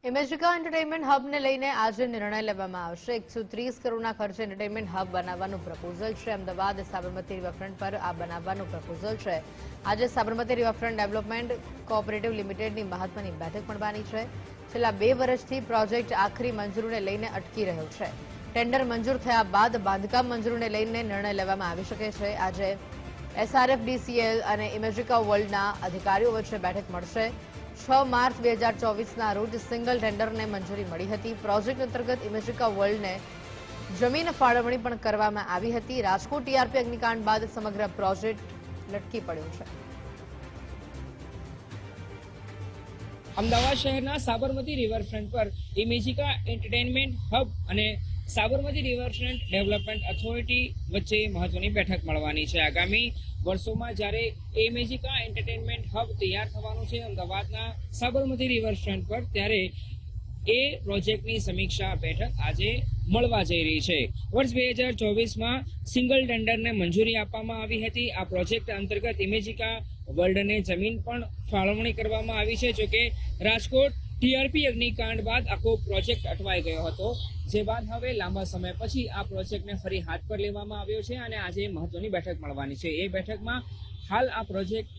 Imagica entertainment હબને લઈને આજે નિર્ણય લેવામાં આવશે। 130 કરોડના ખર્ચે એન્ટરટેનમેન્ટ હબ બનાવવાનું પ્રપોઝલ છે। અમદાવાદ સાબરમતી રિવરફ્રન્ટ પર આ બનાવવાનું પ્રપોઝલ છે। આજે સાબરમતી રિવરફ્રન્ટ ડેવલપમેન્ટ કોઓપરેટિવ લિમિટેડની મહત્વની બેઠક મળવાની છે। છેલ્લા 2 વર્ષથી પ્રોજેક્ટ આખરી મંજૂરીને લઈને અટકી રહ્યો છે। ટેન્ડર મંજૂર થયા બાદ બાંધકામ મંજૂરીને લઈને નિર્ણય લેવામાં આવી શકે છે। આજે SRFDCL અને ઇમેજિકા વર્લ્ડના અધિકારીઓ વચ્ચે બેઠક મળશે। 6 માર્ચ 2024ના રોજ સિંગલ ટેન્ડરને મંજૂરી મળી હતી। પ્રોજેક્ટ અંતર્ગત ઇમેજિકા વર્લ્ડને જમીન ફાળવણી પણ કરવામાં આવી હતી। રાજકોટ TRP અગ્નિકાંડ બાદ સમગ્ર પ્રોજેક્ટ લટકી પડ્યો છે। અમદાવાદ શહેરના સાબરમતી રિવરફ્રન્ટ પર ઇમેજિકા એન્ટરટેનમેન્ટ હબ અને સાબરમતી રિવરફ્રન્ટ ડેવલપમેન્ટ ઓથોરિટી વચ્ચે મહત્વની બેઠક મળવાની છે। આગામી વર્ષોમાં જ્યારે ઇમેજિકા એન્ટરટેનમેન્ટ હબ તૈયાર થવાનું છે અમદાવાદના સાબરમતી રિવરફ્રન્ટ પર, ત્યારે એ પ્રોજેક્ટની સમીક્ષા બેઠક આજે મળવા જઈ રહી છે। વર્ષ 2024માં સિંગલ ટેન્ડરને મંજૂરી આપવામાં આવી હતી। આ પ્રોજેક્ટ અંતર્ગત ઇમેજિકા વર્લ્ડને જમીન પણ ફાળવણી કરવામાં આવી છે। જોકે રાજકોટ TRP અગ્નિકાંડ બાદ આખો પ્રોજેક્ટ અટવાઈ ગયો હતો, જે બાદ હવે લાંબા સમય પછી આ પ્રોજેક્ટને ફરી હાથ પર લેવામાં આવ્યો છે અને આજે મહત્વની બેઠક મળવાની છે। એ બેઠકમાં હાલ આ પ્રોજેક્ટ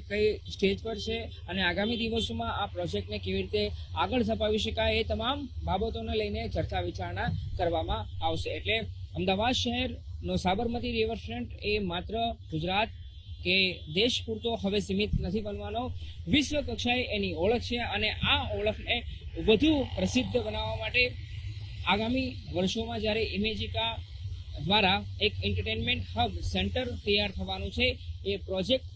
કઈ સ્ટેજ પર છે અને આગામી દિવસોમાં આ પ્રોજેક્ટને કેવી રીતે આગળ ધપાવી શકાય, એ તમામ બાબતોને લઈને ચર્ચા વિચારણા કરવામાં આવશે। એટલે અમદાવાદ શહેરનો સાબરમતી રિવરફ્રન્ટ એ માત્ર ગુજરાત કે દેશ પૂરતો હવે સીમિત નથી બનવાનો, વિશ્વ કક્ષાએ એની ઓળખ છે અને આ ઓળખને વધુ પ્રસિદ્ધ બનાવવા માટે આગામી વર્ષોમાં જ્યારે ઇમેજિકા દ્વારા એક એન્ટરટેનમેન્ટ હબ સેન્ટર તૈયાર થવાનું છે, એ પ્રોજેક્ટ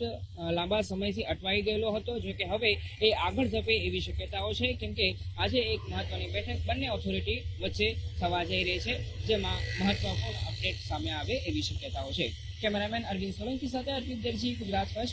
લાંબા સમયથી અટવાઈ ગયેલો હતો, જો કે હવે એ આગળ ધપે એવી શક્યતાઓ છે, કેમ કે આજે એક મહત્વની બેઠક બંને ઓથોરિટી વચ્ચે થવા જઈ રહી છે, જેમાં મહત્વપૂર્ણ અપડેટ સામે આવે એવી શક્યતાઓ છે। કેમેરામેન અરવિંદ સોલંકી સાથે અર્પિત દરજી, ગુજરાત ફર્સ્ટ।